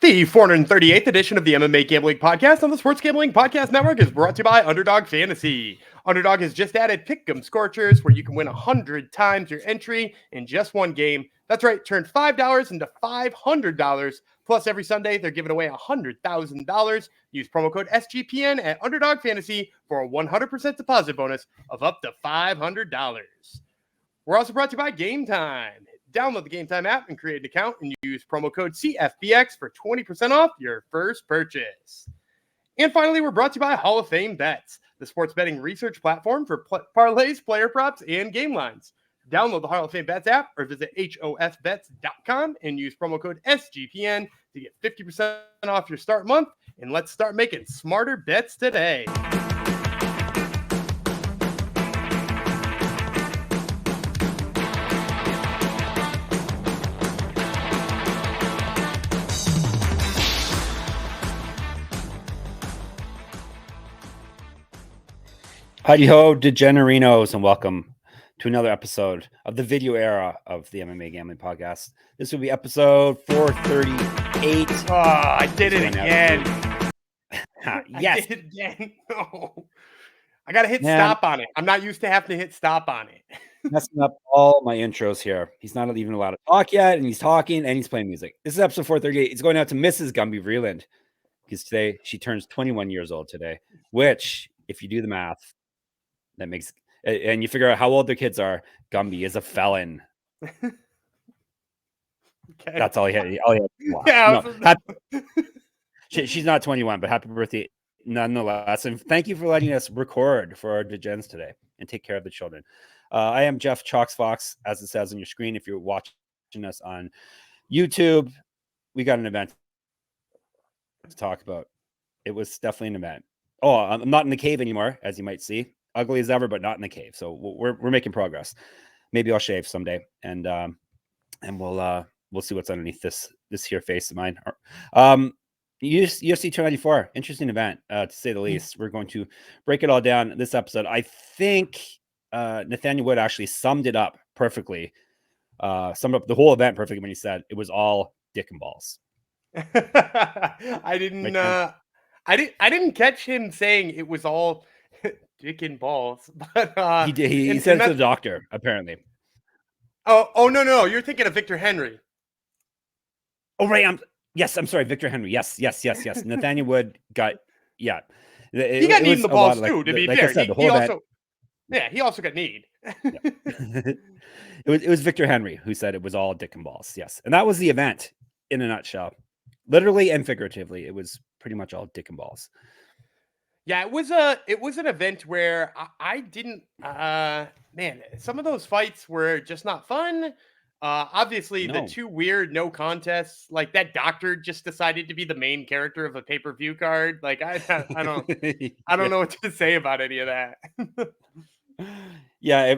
The 438th edition of the MMA Gambling Podcast on the Sports Gambling Podcast Network is brought to you by Underdog Fantasy. Underdog has just added Pick'em Scorchers, where you can win 100 times your entry in just one game. That's right, turn $5 into $500. Plus, every Sunday, they're giving away $100,000. Use promo code SGPN at Underdog Fantasy for a 100% deposit bonus of up to $500. We're also brought to you by Game Time. Download the Game Time app and create an account and use promo code CFBX for 20% off your first purchase. And finally, we're brought to you by Hall of Fame Bets, the sports betting research platform for parlays, player props, and game lines. Download the Hall of Fame Bets app or visit hofbets.com and use promo code SGPN to get 50% off your start month. And let's start making smarter bets today. Howdy ho, degenerinos, and welcome to another episode of the video era of the MMA Gambling Podcast. This will be episode 438. Oh, I did it again. Yes. I did it again. No. I got to hit stop on it. I'm not used to having to hit stop on it. Messing up all my intros here. He's not even allowed to talk yet, and he's talking, and he's playing music. This is episode 438. It's going out to Mrs. Gumby Vreeland, because today she turns 21 years old today, which, if you do the math, that makes, and you figure out how old their kids are, Gumby is a felon. Okay. That's all he had. Wow. Yeah, No, she's not 21, but happy birthday nonetheless. And thank you for letting us record for our degens today and take care of the children. I am Jeff Chalkx Fox, as it says on your screen. If you're watching us on YouTube, we got an event to talk about. It was definitely an event. Oh, I'm not in the cave anymore, as you might see. Ugly as ever, but not in the cave. So we're making progress. Maybe I'll shave someday, and we'll see what's underneath this here face of mine. UFC 294, interesting event to say the least. We're going to break it all down in this episode. I think Nathaniel Wood actually summed it up perfectly. Summed up the whole event perfectly when he said it was all dick and balls. I didn't catch him saying it was all dick and balls, but he did. He said it to the doctor, apparently. Oh no, you're thinking of Victor Henry. Oh right, I'm sorry, Victor Henry. Yes. Nathaniel Wood got He got kneed in the balls too. To be fair, he also got kneed. It was Victor Henry who said it was all dick and balls. Yes, and that was the event in a nutshell, literally and figuratively. It was pretty much all dick and balls. Yeah, it was an event where I didn't some of those fights were just not fun. Obviously the two weird no contests, like that doctor just decided to be the main character of a pay-per-view card. Like I don't know what to say about any of that. Yeah,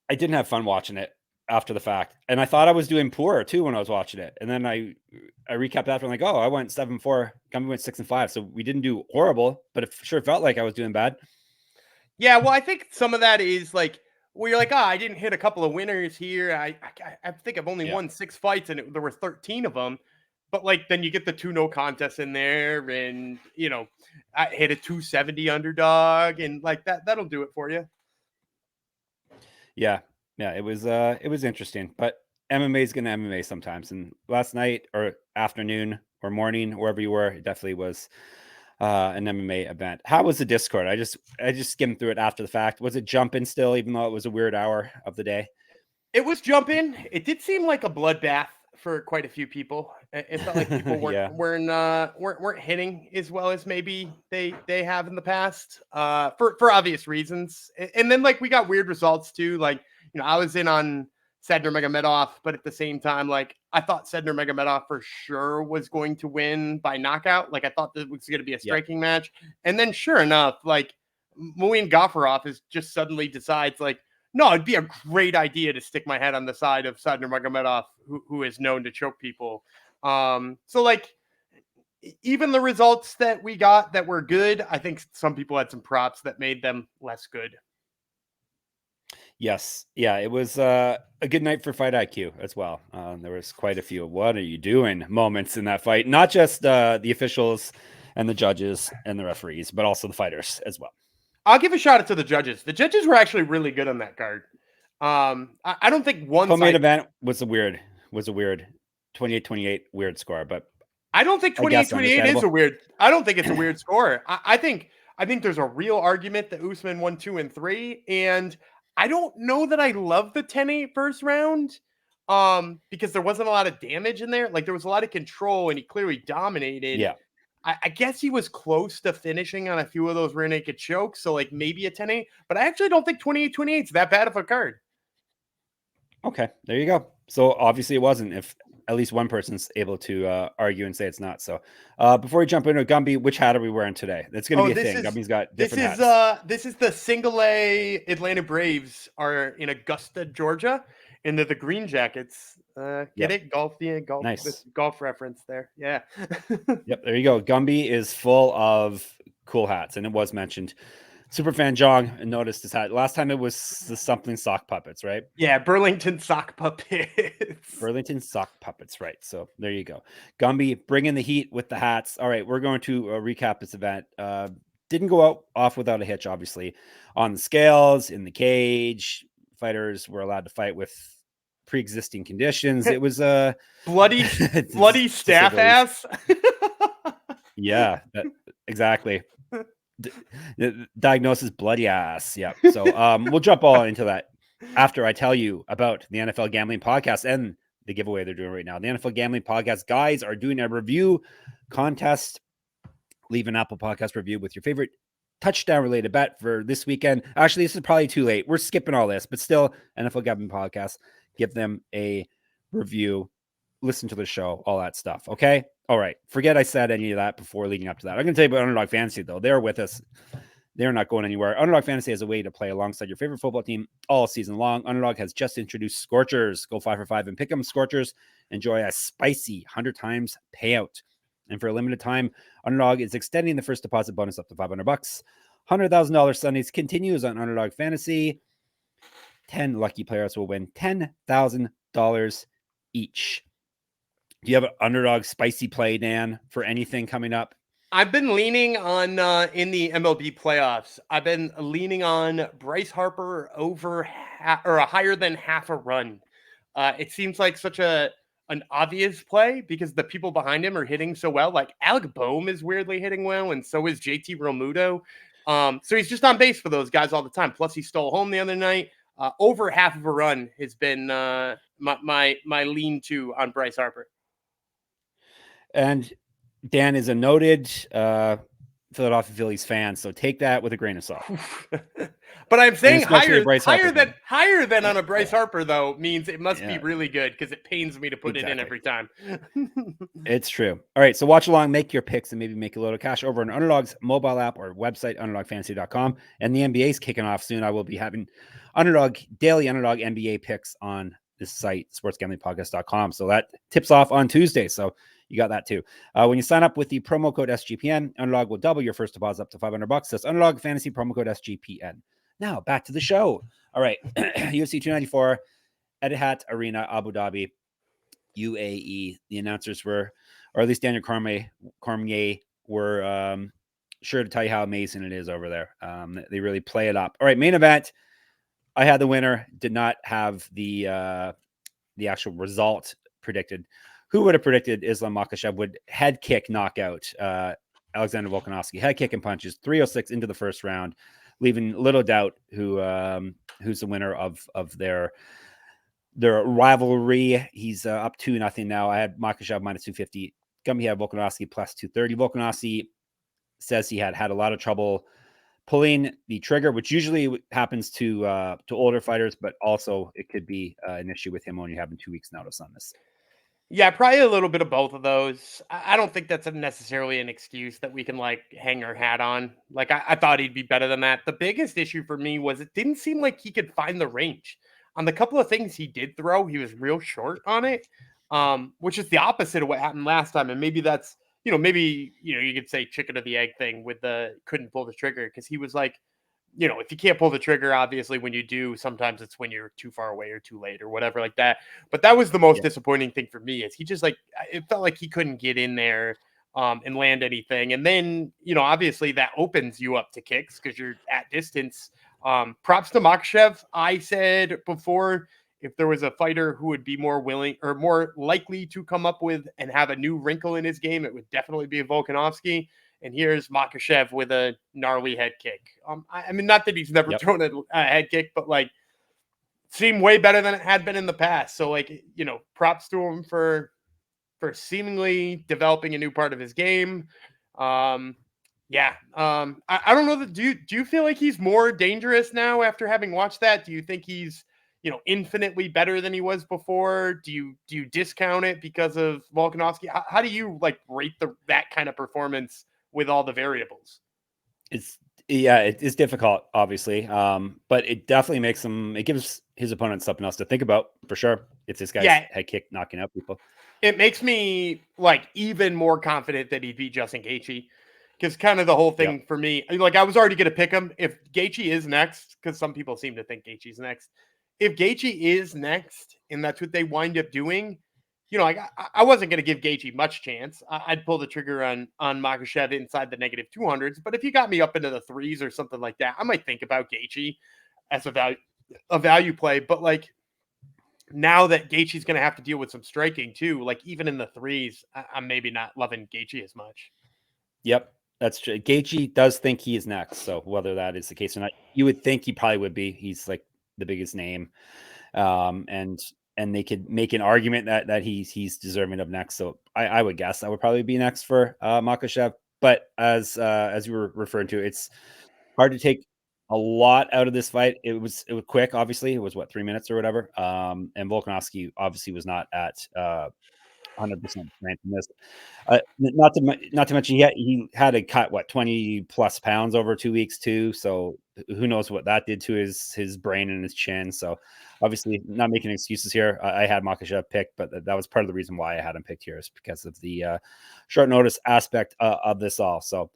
I didn't have fun watching it after the fact, and I thought I was doing poor too when I was watching it, and then I recapped after. I'm like, oh, I went 7-4, Gumby went 6-5, so we didn't do horrible, but it sure felt like I was doing bad. Yeah, well, I think some of that is like where you're like, I didn't hit a couple of winners here. I think I've only won 6 fights, and there were 13 of them. But like then you get the 2 no contests in there, and I hit a 270 underdog, and like that'll do it for you. Yeah, it was interesting, but MMA is gonna MMA sometimes. And last night or afternoon or morning, wherever you were, it definitely was an MMA event. How was the Discord? I just skimmed through it after the fact. Was it jumping still, even though it was a weird hour of the day? It was jumping. It did seem like a bloodbath for quite a few people. It felt like people weren't hitting as well as maybe they have in the past for obvious reasons. And then like we got weird results too. Like I was in on Said Nurmagomedov, but at the same time, like I thought Said Nurmagomedov for sure was going to win by knockout. Like I thought that was going to be a striking match, and then sure enough, like Muin Gafurov just suddenly decides like, no, it'd be a great idea to stick my head on the side of Said Nurmagomedov, who is known to choke people. So like even the results that we got that were good, I think some people had some props that made them less good. Yes. Yeah, it was a good night for Fight IQ as well. There was quite a few "what are you doing" moments in that fight. Not just the officials and the judges and the referees, but also the fighters as well. I'll give a shout out to the judges. The judges were actually really good on that card. I don't think one Co-main side. event was a weird 28-28 weird score, but I don't think I guess 28-28 is a understandable. weird. I don't think it's a weird score. I think there's a real argument that Usman won 2 and 3, and I don't know that I love the 10-8 first round. Because there wasn't a lot of damage in there. Like there was a lot of control, and he clearly dominated. Yeah. I guess he was close to finishing on a few of those rear naked chokes, so like maybe a 10-8, but I actually don't think 28-28 is that bad of a card. Okay, there you go. So obviously it wasn't, if at least one person's able to argue and say it's not. So before we jump into Gumby, which hat are we wearing today? That's going to be a thing. Gumby's got different hats. This is the single A Atlanta Braves are in Augusta, Georgia, and they're the Green Jackets. Get it? Golf, yeah, golf. Nice. Golf reference there. Yeah. Yep, there you go. Gumby is full of cool hats, and it was mentioned. Superfan Jong noticed his hat. Last time it was the something sock puppets, right? Yeah, Burlington sock puppets. Burlington sock puppets, right? So there you go. Gumby bringing the heat with the hats. All right, we're going to recap this event. Didn't go off without a hitch, obviously. On the scales, in the cage, fighters were allowed to fight with pre-existing conditions. It was a bloody staff ass. Yeah, exactly. Diagnosis bloody ass. Yeah. So we'll jump all into that after I tell you about the NFL Gambling Podcast and the giveaway they're doing right now. The NFL Gambling Podcast guys are doing a review contest. Leave an Apple Podcast review with your favorite touchdown related bet for this weekend. Actually, this is probably too late. We're skipping all this, but still, NFL Gambling Podcast. Give them a review. Listen to the show, all that stuff. Okay. All right. Forget I said any of that before leading up to that. I'm going to tell you about Underdog Fantasy, though. They're with us. They're not going anywhere. Underdog Fantasy is a way to play alongside your favorite football team all season long. Underdog has just introduced Scorchers. Go 5 for 5 and pick them Scorchers. Enjoy a spicy 100 times payout. And for a limited time, Underdog is extending the first deposit bonus up to $500. $100,000 Sundays continues on Underdog Fantasy. 10 lucky players will win $10,000 each. Do you have an Underdog spicy play, Dan, for anything coming up? I've been leaning on in the MLB playoffs. I've been leaning on Bryce Harper over or a higher than half a run. It seems like such an obvious play because the people behind him are hitting so well. Like Alec Boehm is weirdly hitting well, and so is JT Realmuto. So he's just on base for those guys all the time. Plus, he stole home the other night. Over half of a run has been my lean-to on Bryce Harper. And Dan is a noted Philadelphia Phillies fan, so take that with a grain of salt. But I'm saying higher than on a Bryce Yeah. Harper, though, means it must be really good because it pains me to put it in every time. It's true. All right, so watch along, make your picks, and maybe make a little cash over on Underdog's mobile app or website, underdogfantasy.com. And the NBA is kicking off soon. I will be having daily Underdog NBA picks on this site, sportsgamblingpodcast.com. So that tips off on Tuesday. So you got that too. When you sign up with the promo code SGPN, Underdog will double your first deposit up to $500. That's Underdog Fantasy promo code SGPN. Now back to the show. All right, UFC 294, Etihad Arena, Abu Dhabi, UAE. The announcers were, or at least Daniel Cormier were sure to tell you how amazing it is over there. They really play it up. All right, main event. I had the winner. Did not have the actual result predicted. Who would have predicted Islam Makhachev would head kick knockout Alexander Volkanovski? Head kick and punches, 306 into the first round, leaving little doubt who's the winner of their rivalry. He's up 2-0 now. I had Makhachev minus 250. Gumby had Volkanovski plus 230. Volkanovski says he had a lot of trouble pulling the trigger, which usually happens to older fighters, but also it could be an issue with him only having 2 weeks notice on this. Yeah, probably a little bit of both of those. I don't think that's necessarily an excuse that we can like hang our hat on. Like I thought he'd be better than that. The biggest issue for me was it didn't seem like he could find the range. On the couple of things he did throw, he was real short on it, which is the opposite of what happened last time. And maybe that's, maybe you could say chicken or the egg thing with the couldn't pull the trigger because he was like if you can't pull the trigger, obviously when you do, sometimes it's when you're too far away or too late or whatever like that. But that was the most disappointing thing for me, is he just it felt like he couldn't get in there and land anything. And then, obviously that opens you up to kicks because you're at distance. Props to Makhachev. I said before, if there was a fighter who would be more willing or more likely to come up with and have a new wrinkle in his game, it would definitely be Volkanovski. And here's Makhachev with a gnarly head kick. I mean, not that he's never thrown a head kick, but seemed way better than it had been in the past. So props to him for seemingly developing a new part of his game. I don't know that. Do you feel like he's more dangerous now after having watched that? Do you think he's infinitely better than he was before? Do you discount it because of Volkanovski? How do you rate that kind of performance with all the variables? It's difficult, obviously, but it definitely makes it gives his opponent something else to think about, for sure. It's this guy's head kick knocking out people. It makes me even more confident that he'd beat Justin Gaethje, because kind of the whole thing for me, I was already going to pick him if Gaethje is next, because some people seem to think Gaethje's next. If Gaethje is next and that's what they wind up doing, I wasn't going to give Gaethje much chance. I'd pull the trigger on Makhachev inside the negative 200s. But if you got me up into the threes or something like that, I might think about Gaethje as a value play. But now that Gaethje's going to have to deal with some striking too, even in the threes, I'm maybe not loving Gaethje as much. Yep, that's true. Gaethje does think he is next. So whether that is the case or not, you would think he probably would be. He's the biggest name, and they could make an argument that he's deserving of next. So I would guess that would probably be next for Makhachev. But as you were referring to, it's hard to take a lot out of this fight. It was quick. Obviously, it was 3 minutes or whatever. And Volkanovski obviously was not at 100% strength in this. Not to mention he had to cut 20 plus pounds over 2 weeks too. So who knows what that did to his brain and his chin. So obviously not making excuses here. I had Makhachev picked, but that was part of the reason why I had him picked here, is because of the short notice aspect of this all. So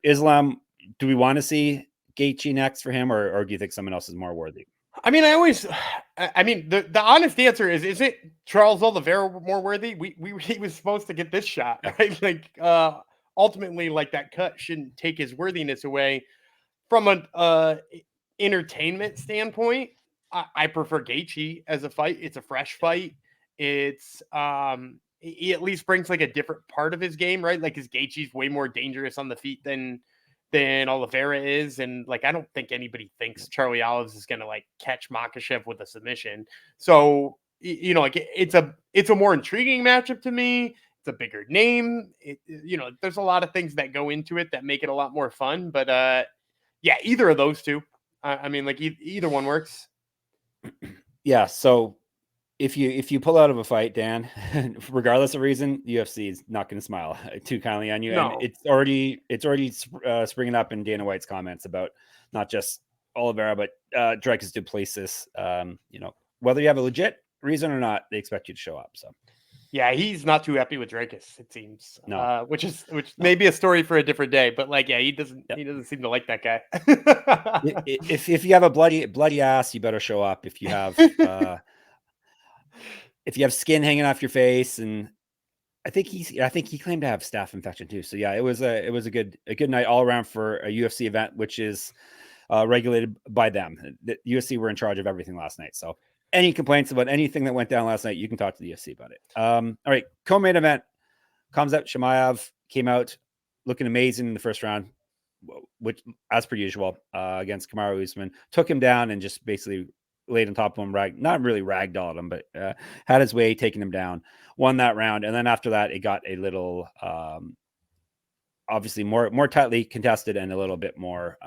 Islam, do we want to see Gaethje next for him, or do you think someone else is more worthy? I mean, the honest answer is it Charles Oliveira more worthy? He was supposed to get this shot, right? Ultimately, that cut shouldn't take his worthiness away. From an entertainment standpoint, I prefer Gaethje as a fight. It's a fresh fight. It's he at least brings a different part of his game, right? His Gaethje's way more dangerous on the feet than Oliveira is. And I don't think anybody thinks Charlie Alves is going to catch Makhachev with a submission. So, it's a more intriguing matchup to me. It's a bigger name. There's a lot of things that go into it that make it a lot more fun, but either of those two. Either one works. Yeah. So if you pull out of a fight, Dan, regardless of reason, the UFC is not going to smile too kindly on you. No. And it's already springing up in Dana White's comments about not just Oliveira, but Dricus du Plessis. Whether you have a legit reason or not, they expect you to show up. So. Yeah, he's not too happy with Dricus, it seems. No. Which may be a story for a different day, but he doesn't seem to like that guy. if you have a bloody ass, you better show up. If you have skin hanging off your face, and I think he claimed to have staph infection too. So yeah, it was a good night all around for a UFC event, which is regulated by them. The UFC were in charge of everything last night. So any complaints about anything that went down last night, you can talk to the UFC about it. All right, co-main event. Khamzat Chimaev came out looking amazing in the first round, which, as per usual, against Kamaru Usman, took him down and just basically laid on top of him, not really ragdolled him, but had his way, taking him down, won that round. And then after that, it got a little, obviously more tightly contested and a little bit more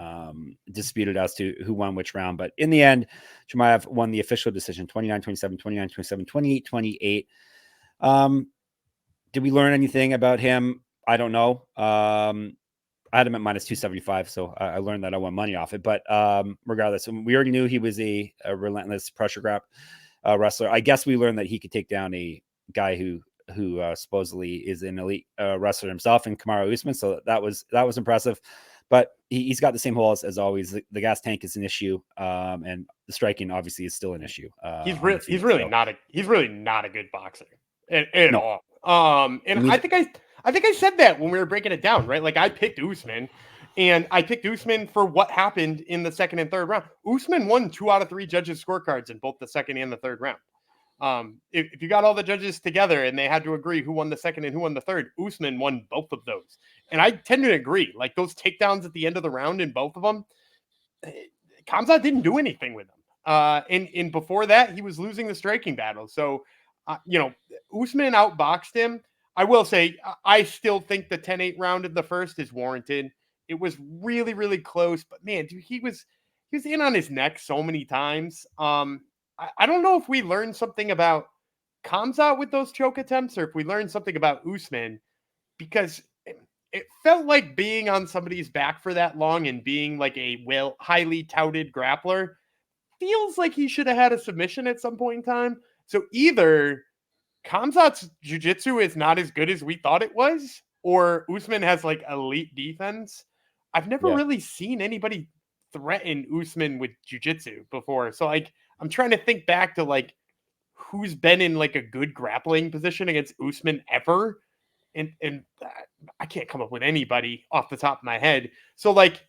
disputed as to who won which round. But in the end, Chimaev won the official decision, 29-27, 29-27, 28-28. Did we learn anything about him? I don't know. I had him at minus 275, so I learned that I won money off it. But regardless, we already knew he was a relentless pressure grab wrestler. I guess we learned that he could take down a guy who supposedly is an elite wrestler himself in Kamaru Usman. So that was impressive. but he's got the same holes as always. The gas tank is an issue, and the striking obviously is still an issue. He's really not a good boxer at all. And I think I said that when we were breaking it down, right? Like I picked Usman, and I picked Usman for what happened in the second and third round. Usman won 2 out of 3 judges' scorecards in both the second and the third round. If you got all the judges together and they had to agree who won the second and who won the third, Usman won both of those. And I tend to agree. Like those takedowns at the end of the round in both of them, Khamzat didn't do anything with them. And before that, he was losing the striking battle. So, Usman outboxed him. I will say, I still think the 10-8 round of the first is warranted. It was really, really close, but man, dude, he was in on his neck so many times. I don't know if we learned something about Khamzat with those choke attempts, or if we learned something about Usman, because it felt like being on somebody's back for that long and being like a highly touted grappler feels like he should have had a submission at some point in time. So either Khamzat's jiu-jitsu is not as good as we thought it was, or Usman has like elite defense. I've never really seen anybody threaten Usman with jiu-jitsu before. So like, I'm trying to think back to like who's been in like a good grappling position against Usman ever. And I can't come up with anybody off the top of my head. So like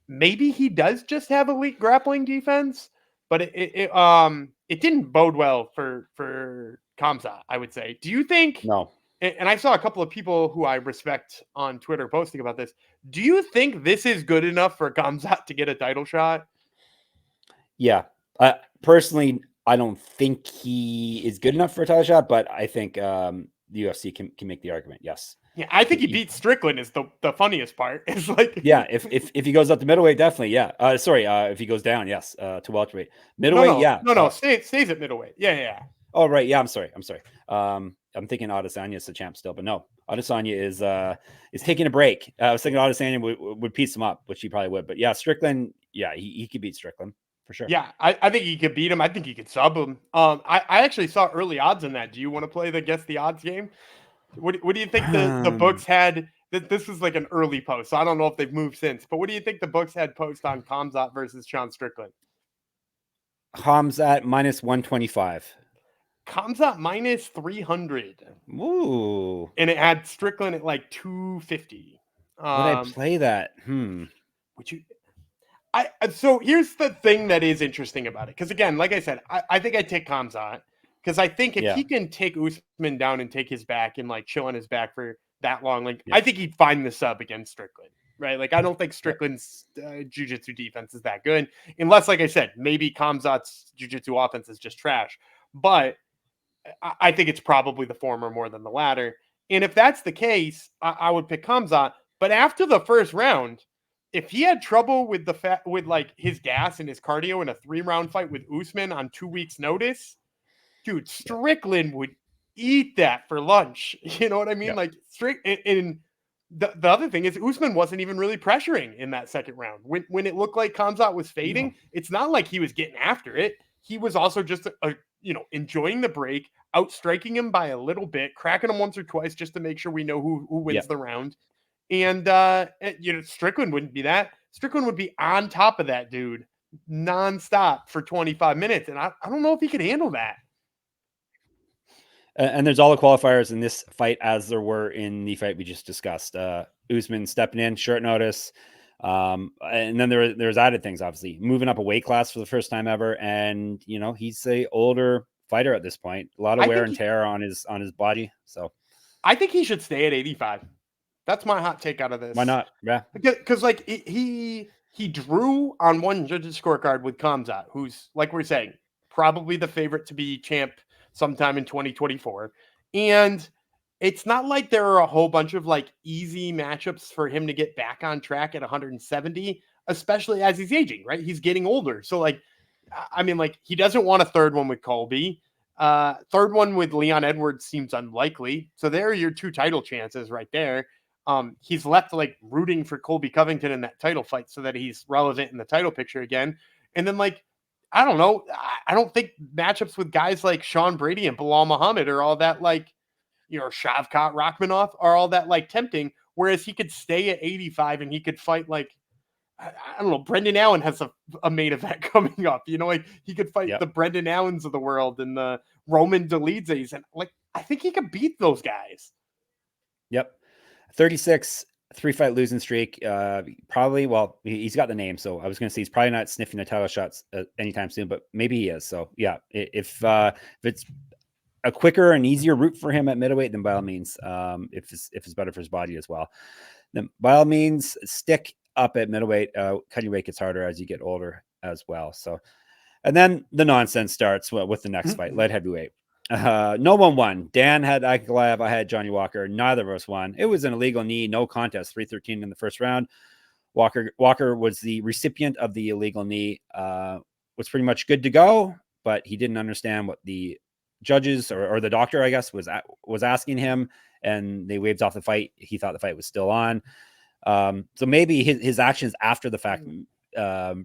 maybe he does just have elite grappling defense, but it didn't bode well for Khamzat, I would say. Do you think? No. And I saw a couple of people who I respect on Twitter posting about this. Do you think this is good enough for Khamzat to get a title shot? Yeah. Personally, I don't think he is good enough for a title shot, but I think the UFC can make the argument. Yes. Yeah, I think he beats Strickland is the funniest part. It's like if he goes up to middleweight, definitely. Yeah. If he goes down, yes, to welterweight. Middleweight, stays at middleweight. Yeah. Oh, right. Yeah, I'm sorry. I'm thinking Adesanya's the champ still, but no. Adesanya is taking a break. I was thinking Adesanya would piece him up, which he probably would. But yeah, Strickland, he could beat Strickland for sure. Yeah, I think he could beat him. I think he could sub him. I actually saw early odds on that. Do you want to play the guess the odds game? What do you think the books had? This was like an early post, so I don't know if they've moved since. But what do you think the books had post on Khamzat versus Sean Strickland? Khamzat minus 125. Khamzat minus 300. Ooh. And it had Strickland at like 250. Would I play that? Would you? So here's the thing that is interesting about it. Because again, like I said, I think I'd take Khamzat. Because I think if he can take Usman down and take his back and like chill on his back for that long, I think he'd find the sub against Strickland. Right? Like, I don't think Strickland's jiu-jitsu defense is that good. Unless, like I said, maybe Khamzat's jiu-jitsu offense is just trash. But I think it's probably the former more than the latter. And if that's the case, I would pick Khamzat. But after the first round, if he had trouble with with like his gas and his cardio in a 3-round fight with Usman on 2 weeks' notice, dude, Strickland would eat that for lunch. You know what I mean? Yeah. Like and the other thing is Usman wasn't even really pressuring in that second round. When it looked like Khamzat was fading, it's not like he was getting after it. He was also just enjoying the break, outstriking him by a little bit, cracking him once or twice just to make sure we know who wins the round. And Strickland wouldn't be that. Strickland would be on top of that dude nonstop for 25 minutes. And I don't know if he could handle that. And there's all the qualifiers in this fight as there were in the fight we just discussed. Usman stepping in short notice. And then there's added things, obviously. Moving up a weight class for the first time ever. And, he's a older fighter at this point. A lot of wear and tear on his body. So I think he should stay at 85. That's my hot take out of this. Why not? Yeah. Because like he drew on one judge's scorecard with Khamzat, who's, like we're saying, probably the favorite to be champ sometime in 2024. And it's not like there are a whole bunch of like easy matchups for him to get back on track at 170, especially as he's aging, right? He's getting older. So like, I mean, like he doesn't want a third one with Colby. Third one with Leon Edwards seems unlikely. So there are your 2 title chances right there. He's left like rooting for Colby Covington in that title fight so that he's relevant in the title picture again. And then like, I don't know. I don't think matchups with guys like Sean Brady and Bilal Muhammad are all that like, Shavkat Rachmanov are all that like tempting. Whereas he could stay at 85 and he could fight like I don't know, Brendan Allen has a main event coming up. You know, like he could fight the Brendan Allens of the world and the Roman Dolidze's, and like I think he could beat those guys. Yep. 36 3-fight losing streak. Probably, well, he's got the name, so I was going to say he's probably not sniffing the title shots anytime soon, but maybe he is. So yeah, if it's a quicker and easier route for him at middleweight, then by all means, if it's better for his body as well, then by all means stick up at middleweight. Cutting weight gets harder as you get older as well. So, and then the nonsense starts with the next fight, light heavyweight. No one won. Dan had Ankalaev. I had Johnny Walker. Neither of us won. It was an illegal knee, no contest, 3-13 in the first round. Walker was the recipient of the illegal knee, was pretty much good to go, but he didn't understand what the judges or the doctor, I guess, was asking him, and they waved off the fight. He thought the fight was still on. So maybe his actions after the fact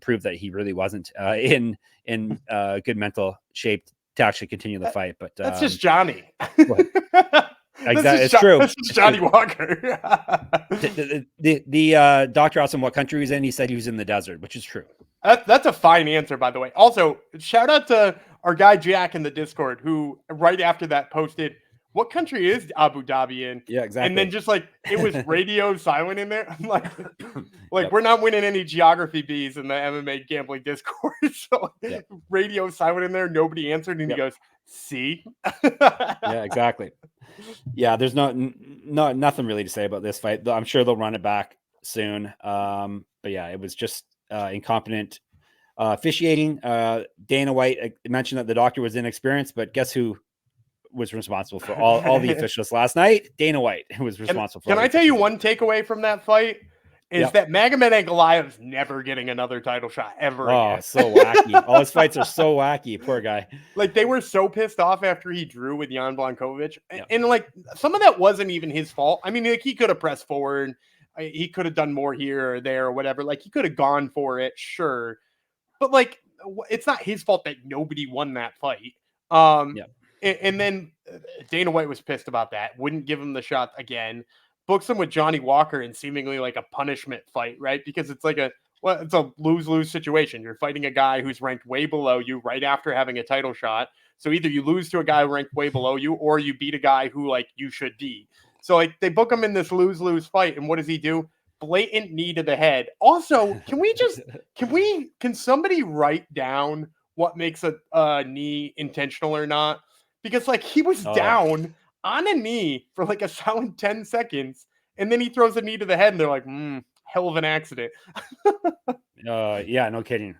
proved that he really wasn't in good mental shape to actually continue the fight. But that's just Johnny. Exactly, it's true. That's just Johnny Walker. The doctor asked him what country he's in. He said he was in the desert, which is true. That's a fine answer, by the way. Also, shout out to our guy Jack in the Discord, who right after that posted, "What country is Abu Dhabi in?" Yeah, exactly. And then just like it was radio silent in there. I'm like we're not winning any geography bees in the MMA gambling Discord. So radio silent in there, nobody answered, and he goes, "See?" Yeah, exactly. Yeah, there's nothing really to say about this fight. I'm sure they'll run it back soon. But yeah, it was just incompetent officiating. Dana White mentioned that the doctor was inexperienced, but guess who was responsible for all the officials last night? Dana White was responsible for. Can I tell you one takeaway from that fight? Is that Magomed Ankalaev's never getting another title shot ever again. So wacky. All his fights are so wacky. Poor guy. Like, they were so pissed off after he drew with Jan Blachowicz. And like, some of that wasn't even his fault. I mean, like, he could have pressed forward. He could have done more here or there or whatever. Like, he could have gone for it, sure. But, like, it's not his fault that nobody won that fight. And then Dana White was pissed about that. Wouldn't give him the shot again. Books him with Johnny Walker in seemingly like a punishment fight, right? Because it's like it's a lose-lose situation. You're fighting a guy who's ranked way below you right after having a title shot. So either you lose to a guy ranked way below you, or you beat a guy who like you should be. So like they book him in this lose-lose fight, and what does he do? Blatant knee to the head. Also, can somebody write down what makes a knee intentional or not? Because like he was down on a knee for like a solid 10 seconds, and then he throws a knee to the head, and they're like, hell of an accident. Yeah, no kidding.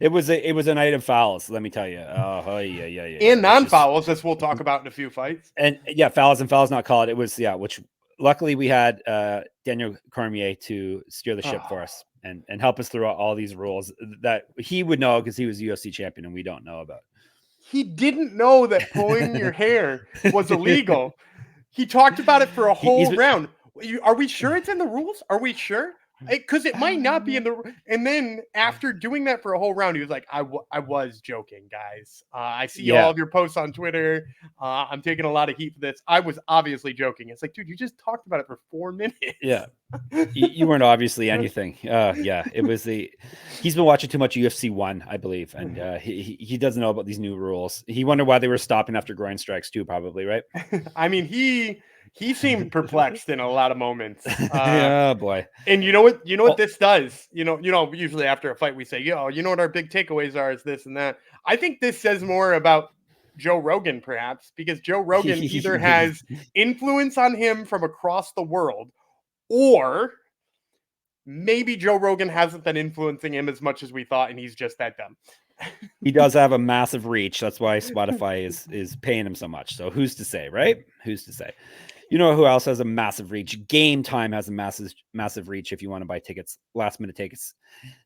It was a night of fouls, let me tell you. Yeah. And non-fouls, as we'll talk about in a few fights. And yeah, fouls not called. It was, which luckily we had Daniel Cormier to steer the ship for us and help us through all these rules that he would know because he was UFC champion and we don't know about. He didn't know that pulling your hair was illegal. He talked about it for a whole round. Are we sure it's in the rules? Are we sure? Because it might not be in the. And then after doing that for a whole round, he was like, I was joking, guys. I see all of your posts on Twitter. I'm taking a lot of heat for this. I was obviously joking. It's like, dude, you just talked about it for 4 minutes. Yeah. You weren't obviously anything. It was he's been watching too much UFC 1, I believe. And he doesn't know about these new rules. He wondered why they were stopping after groin strikes too, probably, right? I mean, he seemed perplexed in a lot of moments. Oh boy. And you know what this does? You know, usually after a fight we say, you know what our big takeaways are is this and that. I think this says more about Joe Rogan, perhaps, because Joe Rogan either has influence on him from across the world, or maybe Joe Rogan hasn't been influencing him as much as we thought, and he's just that dumb. He does have a massive reach. That's why Spotify is paying him so much. So who's to say, right? Who's to say? You know who else has a massive reach? Game Time has a massive reach if you want to buy tickets, last minute tickets.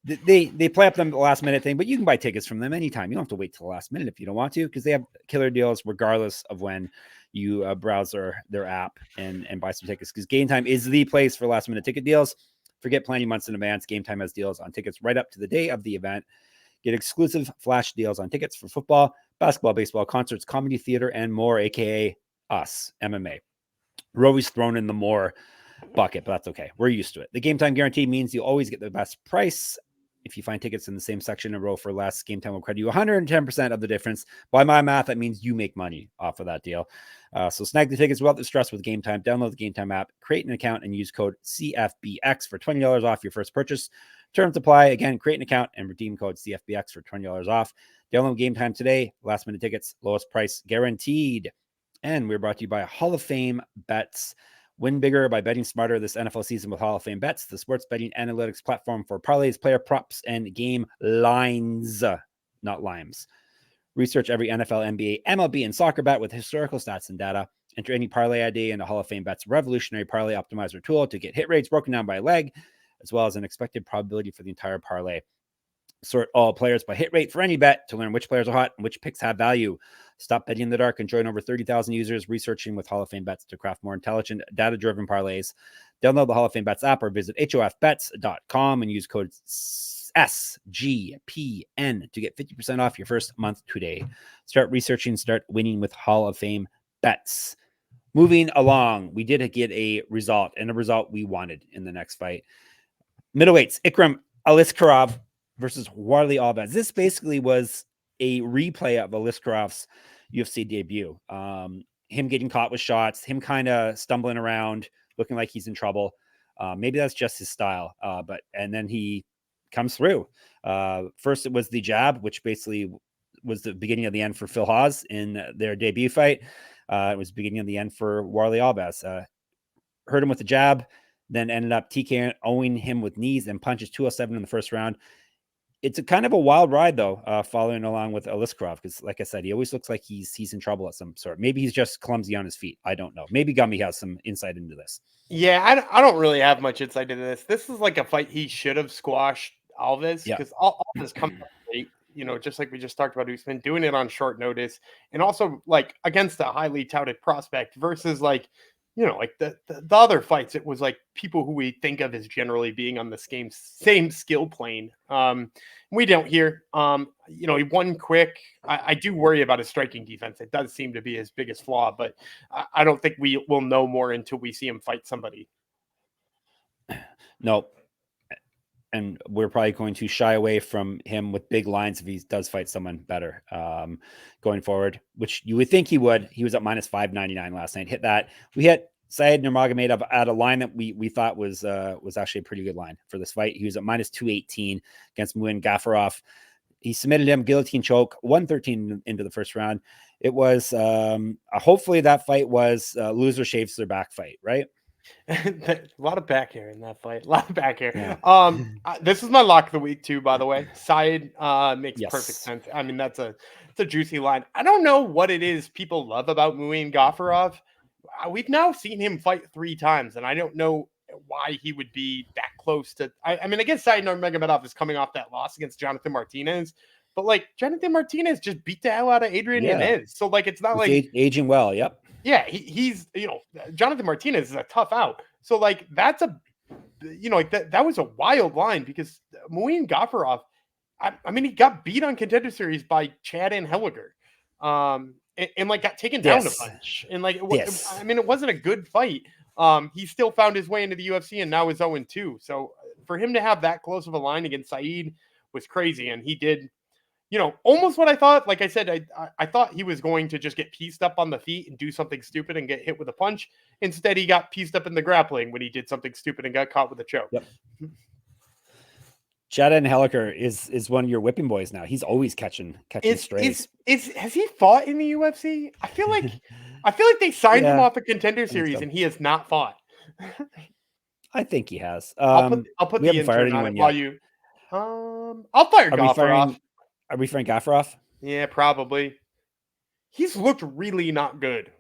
They play up them the last minute thing, but you can buy tickets from them anytime. You don't have to wait till the last minute if you don't want to, because they have killer deals regardless of when you browse their app and buy some tickets, because Game Time is the place for last minute ticket deals. Forget planning months in advance. Game Time has deals on tickets right up to the day of the event. Get exclusive flash deals on tickets for football, basketball, baseball, concerts, comedy, theater, and more, aka us, MMA. We're always thrown in the more bucket, but that's okay. We're used to it. The game time guarantee means you always get the best price. If you find tickets in the same section in a row for less, Game Time will credit you 110% of the difference. By my math, that means you make money off of that deal. So snag the tickets without the stress with Game Time. Download the Game Time app, create an account, and use code CFBX for $20 off your first purchase. Terms apply. Again, create an account and redeem code CFBX for $20 off. Download Game Time today. Last minute tickets, lowest price guaranteed. And we're brought to you by Hall of Fame Bets. Win bigger by betting smarter this NFL season with Hall of Fame Bets, the sports betting analytics platform for parlays, player props, and game lines, not limes. Research every NFL, NBA, MLB, and soccer bet with historical stats and data. Enter any parlay ID into Hall of Fame Bets revolutionary parlay optimizer tool to get hit rates broken down by leg, as well as an expected probability for the entire parlay. Sort all players by hit rate for any bet to learn which players are hot and which picks have value. Stop betting in the dark and join over 30,000 users researching with Hall of Fame Bets to craft more intelligent, data-driven parlays. Download the Hall of Fame Bets app or visit hofbets.com and use code SGPN to get 50% off your first month today. Start researching, start winning with Hall of Fame Bets. Moving along, we did get a result, and a result we wanted in the next fight. Middleweights, Ikram Aliskerov versus Warlley Alves. This basically was a replay of Aliskerov's UFC debut. Him getting caught with shots, him kind of stumbling around, looking like he's in trouble. Maybe that's just his style. And then he comes through. First, it was the jab, which basically was the beginning of the end for Phil Hawes in their debut fight. It was the beginning of the end for Warlley Alves. Hurt him with the jab, then ended up TKOing him with knees and punches 207 in the first round. It's a kind of a wild ride, though, following along with Aliskerov, because, like I said, he always looks like he's in trouble of some sort. Maybe he's just clumsy on his feet. I don't know. Maybe Gumby has some insight into this. Yeah, I don't really have much insight into this. This is like a fight he should have squashed Alves, because Alves comes up late, just like we just talked about Usman, doing it on short notice, and also like against a highly touted prospect versus like, like the other fights, it was like people who we think of as generally being on the same skill plane. We don't hear, he won quick. I do worry about his striking defense. It does seem to be his biggest flaw, but I don't think we will know more until we see him fight somebody. No. And we're probably going to shy away from him with big lines if he does fight someone better going forward, which you would think he would. He was at minus 599 last night. Hit that. We hit Said Nurmagomedov at a line that we thought was actually a pretty good line for this fight. He was at minus 218 against Muin Gafurov. He submitted him guillotine choke, 113 into the first round. It was hopefully that fight was loser shaves their back fight, right? A lot of back hair in that fight. A lot of back hair. Yeah. This is my lock of the week too, by the way. Side makes perfect sense. I mean, it's a juicy line. I don't know what it is people love about Muin Gafurov. We've now seen him fight 3 times, and I don't know why he would be that close to. I mean, I guess Said Nurmagomedov is coming off that loss against Jonathan Martinez, but like Jonathan Martinez just beat the hell out of Adrian Yanez. So like, it's not like aging well. Yep. Yeah, he's Jonathan Martinez is a tough out. So like that's a like that was a wild line, because Muin Gafurov, I mean, he got beat on Contender Series by Chad and Helliger, and like got taken down a bunch, and like I mean, it wasn't a good fight. He still found his way into the UFC and now is 0-2. So for him to have that close of a line against Said was crazy, and he did. Almost what I thought. Like I said, I thought he was going to just get pieced up on the feet and do something stupid and get hit with a punch. Instead, he got pieced up in the grappling when he did something stupid and got caught with a choke. Yep. Chad and Helliker is one of your whipping boys now. He's always catching strays. Has he fought in the UFC? I feel like they signed him off a Contender Series and he has not fought. I think he has. I'll put the intern on it while you. I'll fire Gafurov. Are we firing Gafurov? Yeah, probably. He's looked really not good.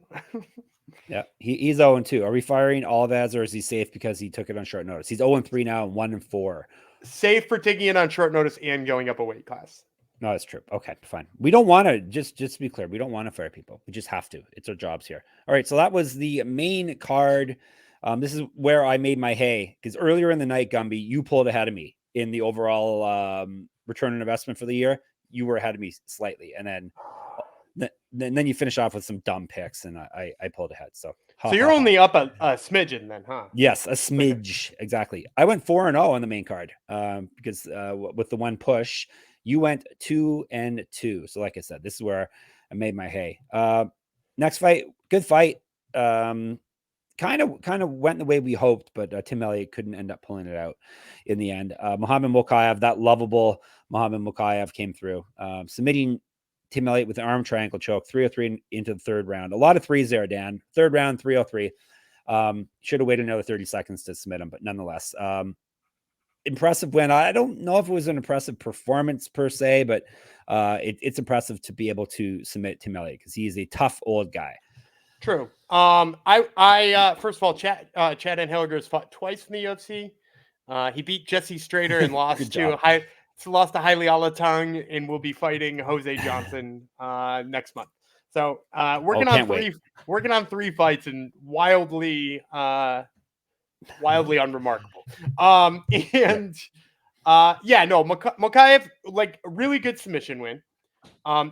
Yeah, he's 0-2. Are we firing Alves, or is he safe because he took it on short notice? He's 0-3 now and 1-4. Safe for taking it on short notice and going up a weight class. No, that's true. Okay, fine. We don't want to, just to be clear, we don't want to fire people. We just have to. It's our jobs here. All right, so that was the main card. This is where I made my hay, because earlier in the night, Gumby, you pulled ahead of me in the overall return on investment for the year. You were ahead of me slightly, and then you finish off with some dumb picks, and I pulled ahead. So So you're only up a smidgen then, huh? Yes, a smidge. Exactly. I went 4-0 on the main card because with the one push, you went 2-2. So like I said, this is where I made my hay. Next fight, good fight. Kind of went the way we hoped, but Tim Elliott couldn't end up pulling it out in the end. Muhammad Mokaev, that lovable Muhammad Mokaev came through, submitting Tim Elliott with an arm triangle choke, 303 into the third round. A lot of threes there, Dan. Third round, 303. Should have waited another 30 seconds to submit him, but nonetheless, impressive win. I don't know if it was an impressive performance per se, but it's impressive to be able to submit Tim Elliott because he's a tough old guy. True. I first of all, Chad Henniger's fought twice in the UFC. He beat Jesse Strader and lost to Haile Alatong, and will be fighting Jose Johnson next month. So working on three fights and wildly unremarkable. Makhachev, like a really good submission win.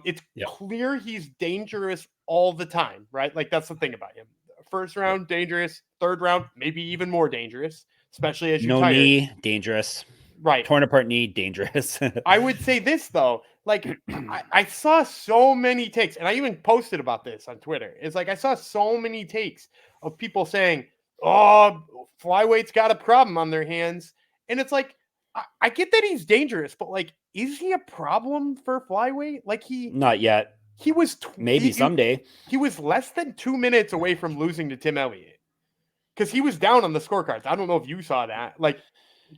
It's clear he's dangerous all the time, right? Like that's the thing about him. First round, dangerous. Third round, maybe even more dangerous, especially as you're tired. Knee, dangerous. Right. Torn apart knee, dangerous. I would say this though, like I saw so many takes, and I even posted about this on Twitter. It's like I saw so many takes of people saying, "Oh, flyweight's got a problem on their hands," and it's like I get that he's dangerous, but like, is he a problem for flyweight? Like not yet. He was maybe someday. He was less than 2 minutes away from losing to Tim Elliott because he was down on the scorecards. I don't know if you saw that. Like,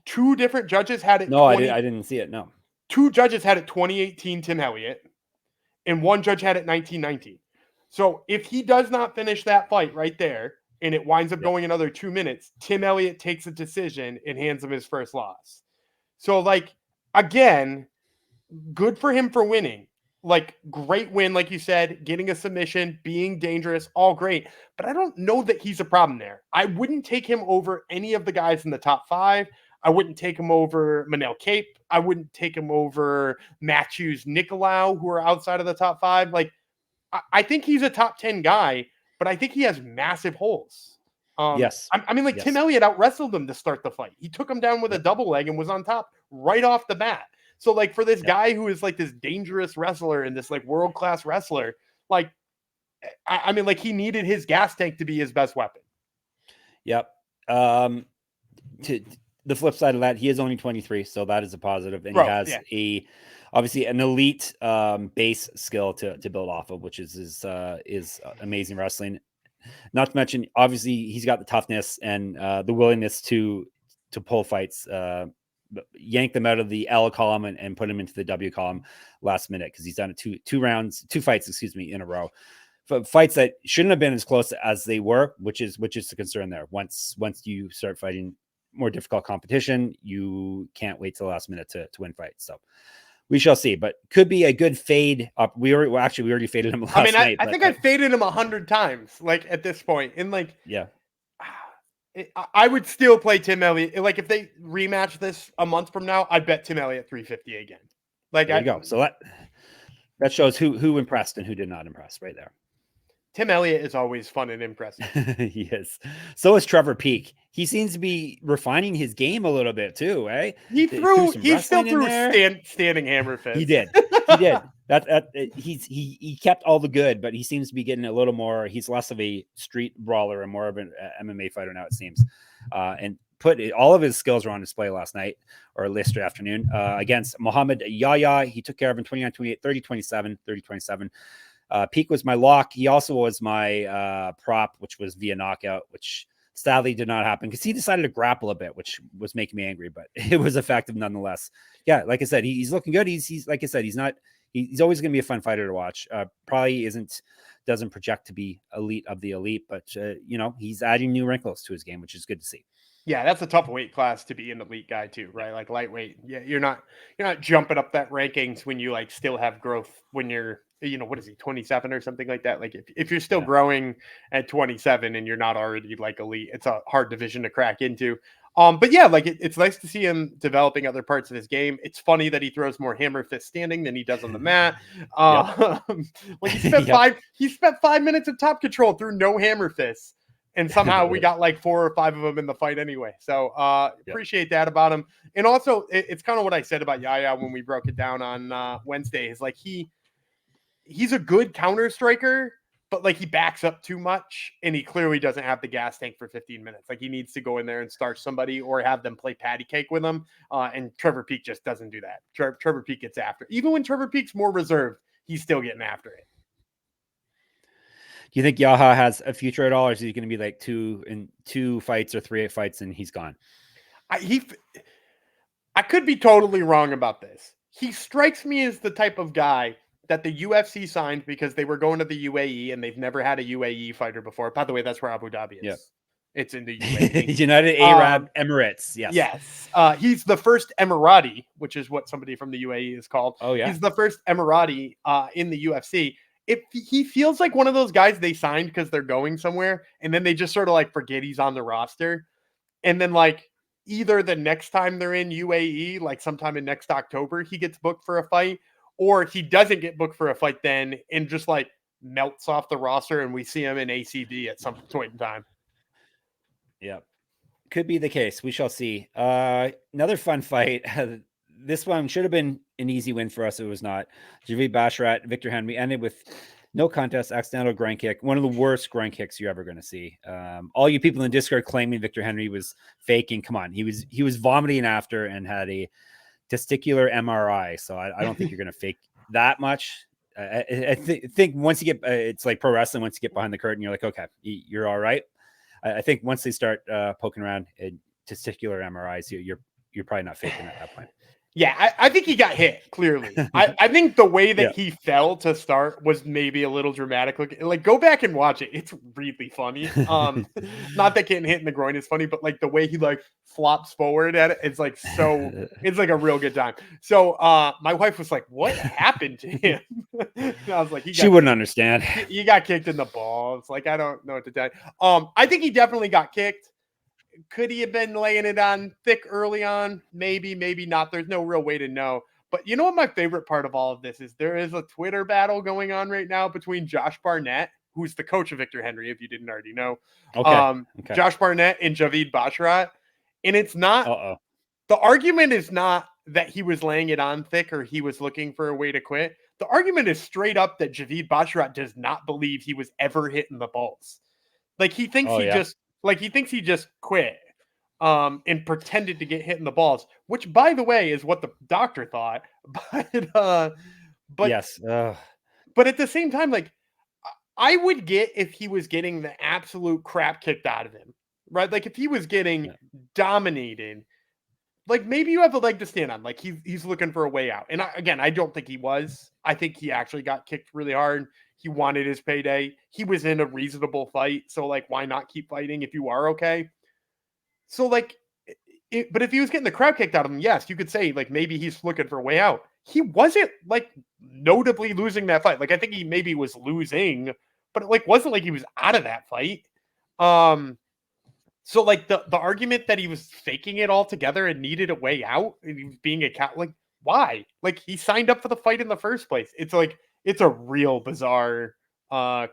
two different judges had it. No, I didn't see it. No, two judges had it 2018 Tim Elliott, and one judge had it 1919. So if he does not finish that fight right there, and it winds up going another 2 minutes, Tim Elliott takes a decision and hands him his first loss. So, like, again, good for him for winning. Like, great win, like you said, getting a submission, being dangerous, all great. But I don't know that he's a problem there. I wouldn't take him over any of the guys in the top 5. I wouldn't take him over Manel Cape. I wouldn't take him over Matthews Nicolau, who are outside of the top 5. Like, I think he's a top 10 guy, but I think he has massive holes. Yes. Tim Elliott out-wrestled him to start the fight. He took him down with a double leg and was on top right off the bat. So, like, for this guy who is, like, this dangerous wrestler and this, like, world-class wrestler, like, he needed his gas tank to be his best weapon. Yep. To the flip side of that, he is only 23, so that is a positive. And he has obviously an elite base skill to build off of, which is amazing wrestling. Not to mention, obviously, he's got the toughness and the willingness to pull fights, yank them out of the L column and put them into the W column last minute, because he's done it two fights in a row. Fights that shouldn't have been as close as they were, which is the concern there. Once you start fighting more difficult competition, you can't wait till the last minute to win fights. So we shall see, but could be a good fade up. We already faded him last night. I think I faded him 100 times, like, at this point. And, like, I would still play Tim Elliott. Like, if they rematch this a month from now, I'd bet Tim Elliott 350 again. Like, there you go. So that shows who impressed and who did not impress right there. Tim Elliott is always fun and impressive. He is. So is Trevor Peake. He seems to be refining his game a little bit too, eh? He still threw standing hammer fist. He did. He kept all the good, but he seems to be getting a little more. He's less of a street brawler and more of an MMA fighter now, it seems. And all of his skills were on display last night or yesterday afternoon against Mohamed Yahya. He took care of him 29-28, 30-27, 30-27. Peake was my lock. He also was my prop, which was via knockout, which sadly did not happen because he decided to grapple a bit, which was making me angry, but it was effective nonetheless. Yeah, like I said, he's looking good. He's like I said, he's always going to be a fun fighter to watch. Probably doesn't project to be elite of the elite, but he's adding new wrinkles to his game, which is good to see. Yeah, that's a tough weight class to be an elite guy too, right? Like lightweight. Yeah, you're not jumping up that rankings when you like still have growth when you're, what is he, 27 or something like that? Like if you're still growing at 27 and you're not already like elite, it's a hard division to crack into. But yeah, like it's nice to see him developing other parts of his game. It's funny that he throws more hammer fist standing than he does on the mat. Like he spent 5 minutes of top control through no hammer fists. And somehow we got like 4 or 5 of them in the fight anyway. So appreciate that about him. And also, it's kind of what I said about Yaya when we broke it down on Wednesday. Is like he's a good counter striker, but like he backs up too much, and he clearly doesn't have the gas tank for 15 minutes. Like he needs to go in there and start somebody or have them play patty cake with him. And Trevor Peek just doesn't do that. Trevor Peek gets after. Even when Trevor Peek's more reserved, he's still getting after it. Do you think Yaha has a future at all, or is he going to be like 2 fights or 3 fights and he's gone? I could be totally wrong about this. He strikes me as the type of guy that the UFC signed because they were going to the UAE and they've never had a UAE fighter before. By the way, that's where Abu Dhabi is. Yep. It's in the UAE. United Arab Emirates. Yes. Yes. He's the first Emirati, which is what somebody from the UAE is called. Oh, yeah. He's the first Emirati in the UFC. He feels like one of those guys they signed because they're going somewhere, and then they just sort of like forget he's on the roster. And then like either the next time they're in UAE, like sometime in next October, he gets booked for a fight, or he doesn't get booked for a fight then and just like melts off the roster and we see him in ACB at some point in time. Yep. Could be the case. We shall see. Another fun fight. This one should have been an easy win for us. It was not. Javid Basharat, Victor Henry ended with no contest, accidental groin kick. One of the worst groin kicks you're ever going to see. All you people in Discord claiming Victor Henry was faking. Come on. He was vomiting after and had a testicular MRI. So I don't think you're going to fake that much. I think once you get, it's like pro wrestling. Once you get behind the curtain, you're like, okay, you're all right. I think once they start poking around in testicular MRIs, you're probably not faking at that point. Yeah, I think he got hit, clearly. I think the way that he fell to start was maybe a little dramatic. Like, go back and watch it. It's really funny. Not that getting hit in the groin is funny, but like the way he like flops forward at it, it's like it's like a real good time. So my wife was like, what happened to him? And I was like, she wouldn't understand. He got kicked in the balls. Like, I don't know what to tell you. I think he definitely got kicked. Could he have been laying it on thick early on? Maybe, maybe not. There's no real way to know. But you know what my favorite part of all of this is? There is a Twitter battle going on right now between Josh Barnett, who's the coach of Victor Henry, if you didn't already know. Okay. Josh Barnett and Javid Basharat. And it's not the argument is not that he was laying it on thick or he was looking for a way to quit. The argument is straight up that Javid Basharat does not believe he was ever hitting the balls. Like he thinks he thinks he just quit and pretended to get hit in the balls, which, by the way, is what the doctor thought. But yes. But at the same time, like, I would get if he was getting the absolute crap kicked out of him, right? Like, if he was getting dominated, like, maybe you have a leg to stand on. Like, he's looking for a way out. And I don't think he was. I think he actually got kicked really hard. He wanted his payday. He was in a reasonable fight. So, like, why not keep fighting if you are okay? So, like, but if he was getting the crap kicked out of him, yes, you could say, like, maybe he's looking for a way out. He wasn't, like, notably losing that fight. Like, I think he maybe was losing, but it, like, wasn't like he was out of that fight. So, like, the argument that he was faking it all together and needed a way out and he was being a cat, like, why? Like, he signed up for the fight in the first place. It's like, it's a real bizarre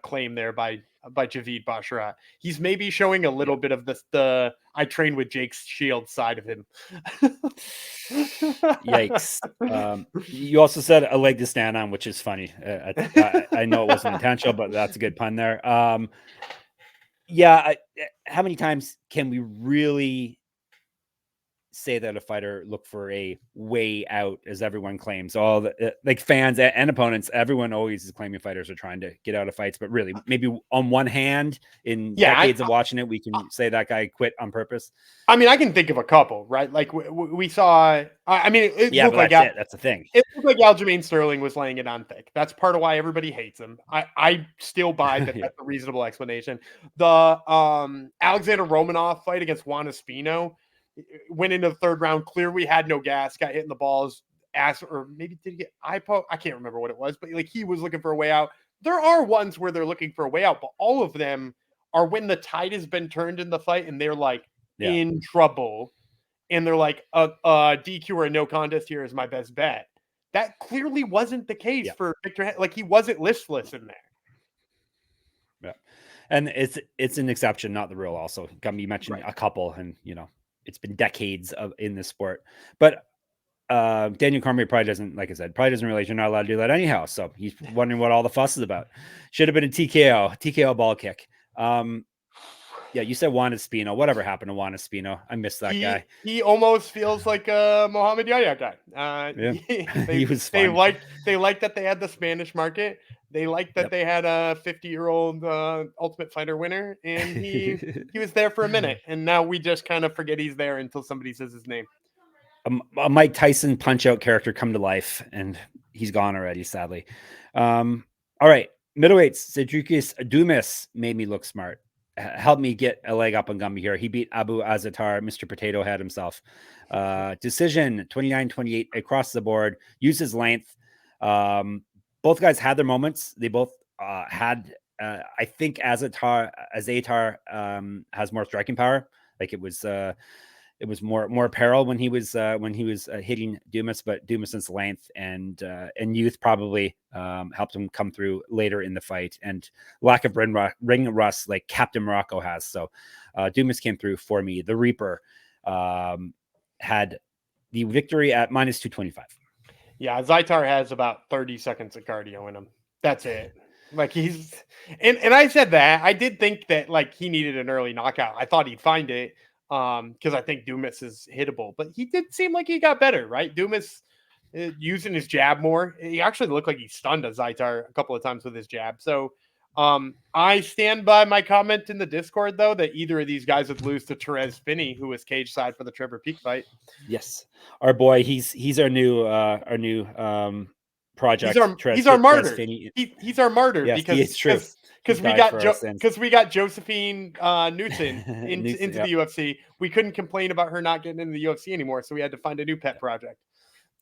claim there by Javid Basharat. He's maybe showing a little bit of the I train with Jake's Shield side of him. Yikes. You also said a leg to stand on, which is funny. I know it wasn't intentional, but that's a good pun there. How many times can we really say that a fighter look for a way out, as everyone claims? All the like fans and opponents, everyone always is claiming fighters are trying to get out of fights, but really maybe on one hand in decades of watching it, we can say that guy quit on purpose. I mean, I can think of a couple, right? Like we saw, I mean, it looked like that's the thing. It looked like Aljamain Sterling was laying it on thick. That's part of why everybody hates him. I still buy that that's a reasonable explanation. The Alexander Romanov fight against Juan Espino, went into the third round, clearly had no gas, got hit in the balls, or maybe did he get IPO? I can't remember what it was, but like he was looking for a way out. There are ones where they're looking for a way out, but all of them are when the tide has been turned in the fight and they're like in trouble. And they're like, a DQ or a no contest here is my best bet. That clearly wasn't the case for Victor. Like he wasn't listless in there. Yeah. And it's an exception, not the rule. Also, Gumby mentioned a couple, and it's been decades in this sport. But Daniel Cormier probably doesn't, like I said, realize you're not allowed to do that anyhow. So he's wondering what all the fuss is about. Should have been a TKO ball kick. Yeah, you said Juan Espino. Whatever happened to Juan Espino? I missed that guy. He almost feels like a Mohamed Yahya guy. He was fun. They liked that they had the Spanish market. They liked that they had a 50-year-old Ultimate Fighter winner, and he was there for a minute. And now we just kind of forget he's there until somebody says his name. A Mike Tyson punch-out character come to life, and he's gone already, sadly. All right, middleweights. Cedrikus Dumas made me look smart. Helped me get a leg up on Gumby here. He beat Abu Azatar, Mr. Potato Head himself. Decision 29-28 across the board. Used his length. Both guys had their moments. They both had. I think Azatar has more striking power. Like it was more peril when he was hitting Dumas, but Dumas's length and youth probably helped him come through later in the fight, and lack of ring rust like Captain Morocco has. So Dumas came through for me. The Reaper had the victory at -225. Yeah, Zaitar has about 30 seconds of cardio in him. That's it. Like he's and I said that. I did think that like he needed an early knockout. I thought he'd find it. Because I think Dumas is hittable, but he did seem like he got better, right? Dumas using his jab more. He actually looked like he stunned a Zaitar a couple of times with his jab. So I stand by my comment in the Discord, though, that either of these guys would lose to Therese Finney, who was cage side for the Trevor Peak fight. Yes, our boy. He's our new project. He's our martyr. He's our martyr. Yes, because it's true. Because we got Josephine Knudsen into the UFC. We couldn't complain about her not getting into the UFC anymore, so we had to find a new pet project.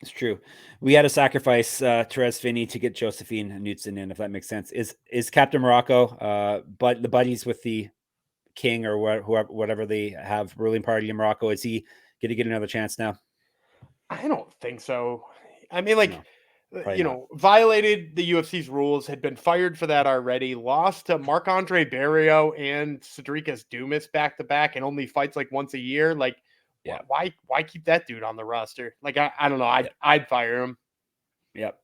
It's true. We had to sacrifice Therese Finney to get Josephine Knudsen in, if that makes sense. Is Captain Morocco, but the buddies with the king or whatever they have ruling party in Morocco, is he going to get another chance now? I don't think so. I mean, like. No. Violated the UFC's rules, had been fired for that already, lost to Marc-Andre Barrio and Cedrikus Dumas back to back, and only fights like once a year. Like, why keep that dude on the roster? Like, I don't know. I'd fire him. Yep.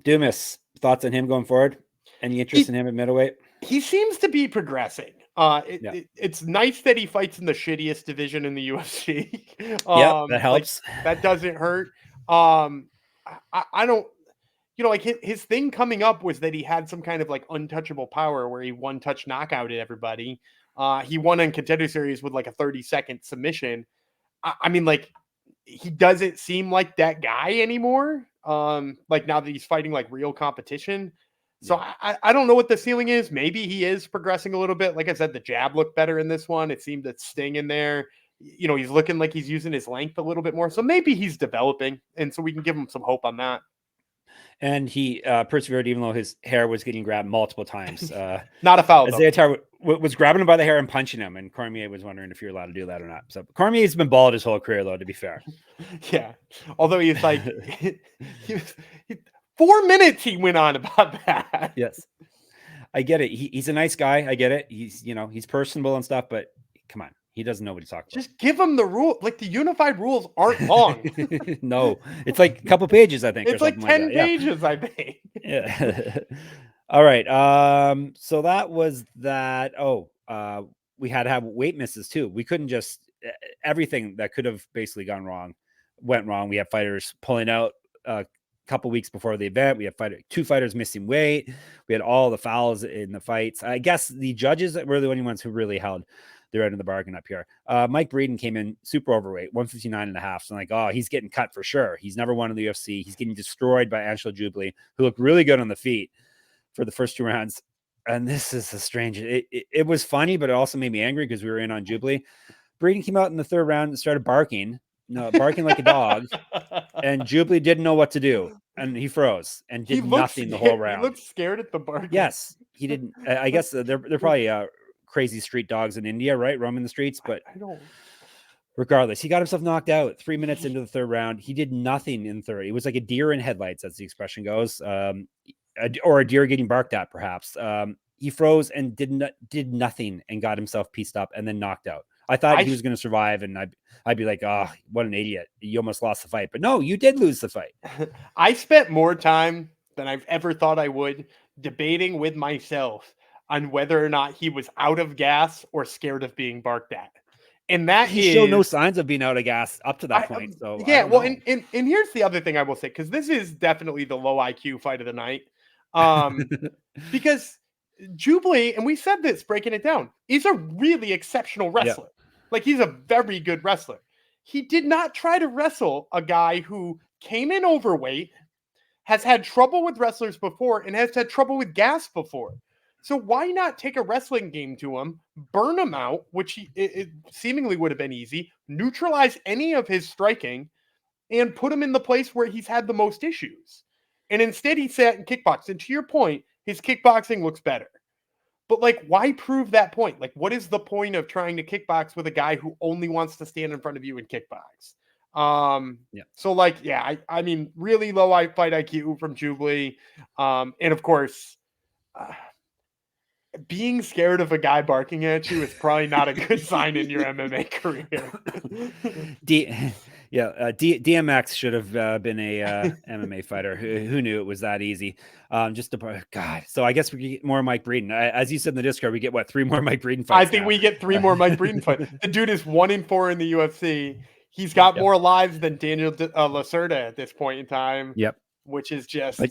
Dumas, thoughts on him going forward? Any interest in him at middleweight? He seems to be progressing. It's nice that he fights in the shittiest division in the UFC. That helps. Like, that doesn't hurt. I don't, like his thing coming up was that he had some kind of like untouchable power where he one-touch knockout at everybody. He won in Contender Series with like a 30-second submission. I mean, like he doesn't seem like that guy anymore. Like now that he's fighting like real competition. So I don't know what the ceiling is. Maybe he is progressing a little bit. Like I said, the jab looked better in this one. It seemed to sting in there. He's looking like he's using his length a little bit more. So maybe he's developing. And so we can give him some hope on that. And he persevered even though his hair was getting grabbed multiple times. Not a foul. Zaytar was grabbing him by the hair and punching him. And Cormier was wondering if you're allowed to do that or not. So Cormier's been bald his whole career, though, to be fair. Yeah. Although he's like, 4 minutes he went on about that. Yes. I get it. He's a nice guy. I get it. He's personable and stuff, but come on. He doesn't know what he's talking about. Just give him the rule. Like the unified rules aren't long. No, it's like a couple pages, I think. It's like 10 pages, I think. Yeah. All right. So that was that. We had to have weight misses too. We couldn't just everything that could have basically gone wrong went wrong. We had fighters pulling out a couple weeks before the event. We had two fighters missing weight. We had all the fouls in the fights. I guess the judges were the only ones who really held their end of the bargain up here. Mike Breeden came in super overweight, 159.5. So I'm like, he's getting cut for sure. He's never won in the UFC. He's getting destroyed by Angelo Jubilee, who looked really good on the feet for the first 2 rounds. And this is a strange. It was funny, but it also made me angry because we were in on Jubilee. Breeden came out in the 3rd round and started barking like a dog. And Jubilee didn't know what to do. And he froze and did nothing the whole round. He looked scared at the barking. Yes, he didn't. I guess they're probably crazy street dogs in India, right? Roaming the streets. But I don't. Regardless, he got himself knocked out 3 minutes into the 3rd round. He did nothing in 3rd. It was like a deer in headlights, as the expression goes, or a deer getting barked at, perhaps. he froze and did nothing and got himself pieced up and then knocked out. I thought he was going to survive, and I'd be like, oh, what an idiot. You almost lost the fight. But no, you did lose the fight. I spent more time than I've ever thought I would debating with myself on whether or not he was out of gas or scared of being barked at. And that he showed no signs of being out of gas up to that point. So yeah, well, and here's the other thing I will say, because this is definitely the low IQ fight of the night. Because Jubilee, and we said this breaking it down, he's a really exceptional wrestler. Yep. Like, he's a very good wrestler. He did not try to wrestle a guy who came in overweight, has had trouble with wrestlers before, and has had trouble with gas before. So why not take a wrestling game to him, burn him out, which it seemingly would have been easy, neutralize any of his striking, and put him in the place where he's had the most issues. And instead he sat in kickboxing. And to your point, his kickboxing looks better. But, like, why prove that point? Like, what is the point of trying to kickbox with a guy who only wants to stand in front of you and kickbox? Yeah. So, like, yeah, I mean, really low fight IQ from Jubilee. And, of course, being scared of a guy barking at you is probably not a good sign in your MMA career. DMX should have been a MMA fighter. Who knew it was that easy? God. So I guess we get more Mike Breeden. As you said in the Discord, we get 3 more Mike Breeden fights. I think we get 3 more Mike Breeden fights. The dude is 1-4 in the UFC. He's got more lives than Daniel Lacerda at this point in time. Yep. Which is just...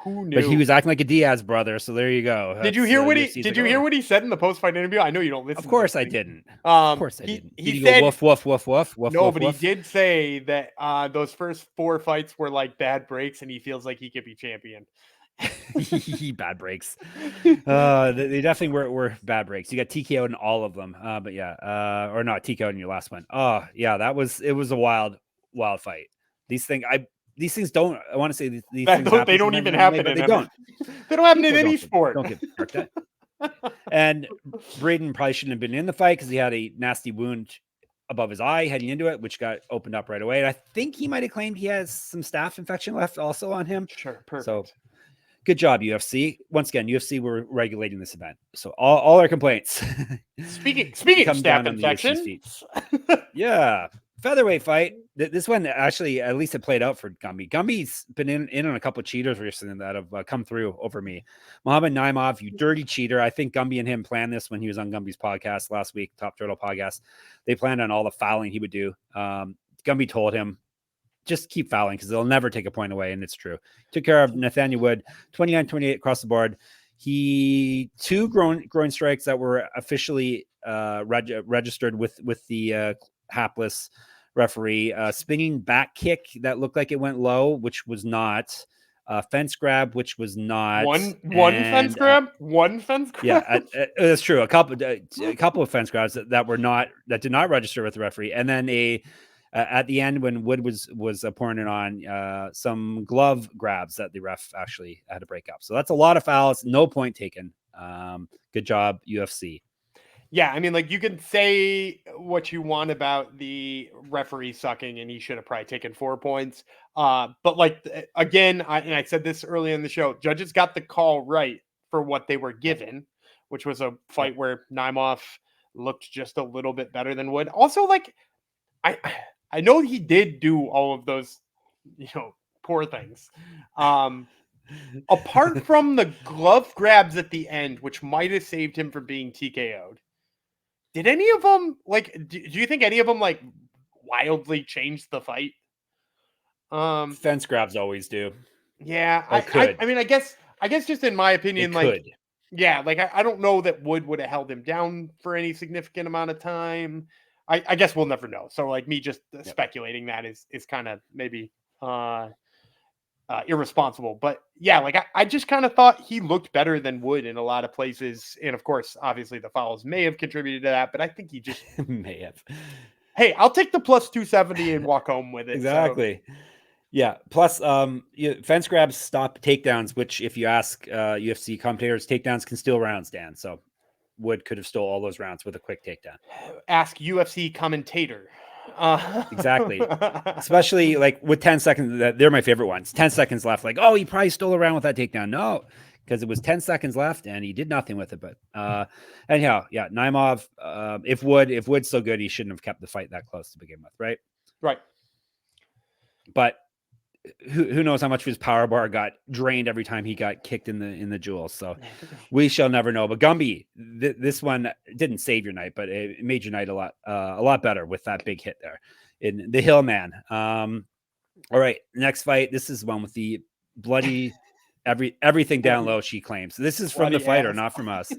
Who knew? But he was acting like a Diaz brother, so there you go. Did you hear what he said in the post-fight interview? I know you don't listen. Of course I didn't. Of course I didn't. He said, go, woof, woof, woof, woof, woof, no, woof, but woof. he did say that those first 4 fights were like bad breaks, and he feels like he could be champion. Bad breaks. They definitely were bad breaks. You got TKO in all of them. But yeah, or not TKO in your last one. Oh yeah, it was a wild fight. These things don't. I want to say these things. They don't even happen. They don't. They don't happen in any sport. Don't get that. And Breeden probably shouldn't have been in the fight because he had a nasty wound above his eye heading into it, which got opened up right away. And I think he might have claimed he has some staph infection left also on him. Sure, perfect. So good job, UFC. Once again, UFC were regulating this event. So all our complaints. Speaking of staph infection. Yeah. Featherweight fight. This one actually, at least it played out for Gumby. Gumby's been in on a couple of cheaters recently that have come through over me. Mohamed Naimov, you dirty cheater. I think Gumby and him planned this when he was on Gumby's podcast last week, Top Turtle podcast. They planned on all the fouling he would do. Gumby told him, just keep fouling because they'll never take a point away, and it's true. Took care of Nathaniel Wood, 29-28 across the board. He 2 groin strikes that were officially registered with the hapless referee, spinning back kick that looked like it went low, which was not, fence grab, which was not one fence grab. Yeah, that's true. A couple of fence grabs that did not register with the referee, and then at the end when Wood was pouring it on, some glove grabs that the ref actually had to break up. So that's a lot of fouls. No point taken. Good job, UFC. Yeah, I mean, like, you can say what you want about the referee sucking, and he should have probably taken 4 points. But, like, again, I said this early in the show, judges got the call right for what they were given, which was a fight where Naimov looked just a little bit better than Wood. Also, like, I know he did do all of those, poor things. Apart from the glove grabs at the end, which might have saved him from being TKO'd. Did any of them, like, do you think any of them, like, wildly changed the fight? Fence grabs always do. Yeah. I mean, I guess just in my opinion, yeah, like, I don't know that Wood would have held him down for any significant amount of time. I guess we'll never know. So, like, me just speculating that is kind of maybe irresponsible. But yeah, like, I just kind of thought he looked better than Wood in a lot of places. And of course, obviously the fouls may have contributed to that, but I think he just may have. Hey, I'll take the plus 270 and walk home with it. Exactly. So. Yeah. Plus, fence grabs stop takedowns, which if you ask UFC commentators, takedowns can steal rounds, Dan. So Wood could have stole all those rounds with a quick takedown. Ask UFC commentator. Exactly. Especially like with 10 seconds, they're my favorite ones. 10 seconds left. Like, oh, he probably stole a round with that takedown. No, because it was 10 seconds left and he did nothing with it. But anyhow, yeah, Naimov, if Wood's so good, he shouldn't have kept the fight that close to begin with, right? Right. But who knows how much of his power bar got drained every time he got kicked in the jewels. So we shall never know. But Gumby, this one didn't save your night, but it made your night a lot better with that big hit there in the Hillman. All right, next fight. This is one with the bloody everything down low, she claims. This is from the fighter, not from us.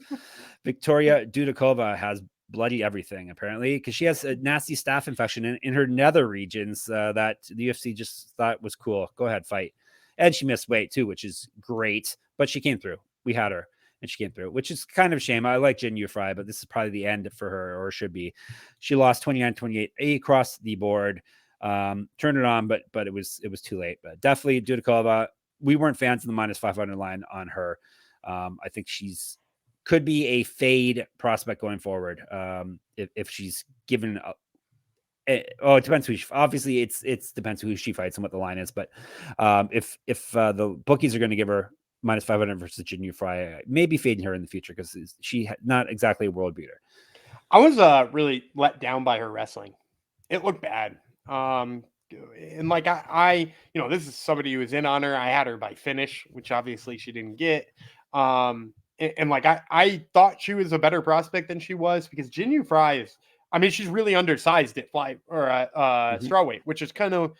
Victoria Dudakova has bloody everything, apparently, because she has a nasty staph infection in her nether regions that the UFC just thought was cool. Go ahead, fight. And she missed weight, too, which is great. But she came through. We had her, and she came through, which is kind of a shame. I like Jin Fry, but this is probably the end for her, or should be. She lost 29-28 across the board. Turned it on, but it was too late. But definitely Dudakova. We weren't fans of the minus 500 line on her. I think could be a fade prospect going forward. If she's given, it depends who. Obviously, it's depends who she fights and what the line is. But if the bookies are going to give her minus 500 versus Jin Fry, maybe fading her in the future because she not exactly a world beater. I was really let down by her wrestling. It looked bad. And like I this is somebody who was in on her. I had her by finish, which obviously she didn't get. And like I thought she was a better prospect than she was because Jin Fry is, I mean, she's really undersized at strawweight, which is kind of,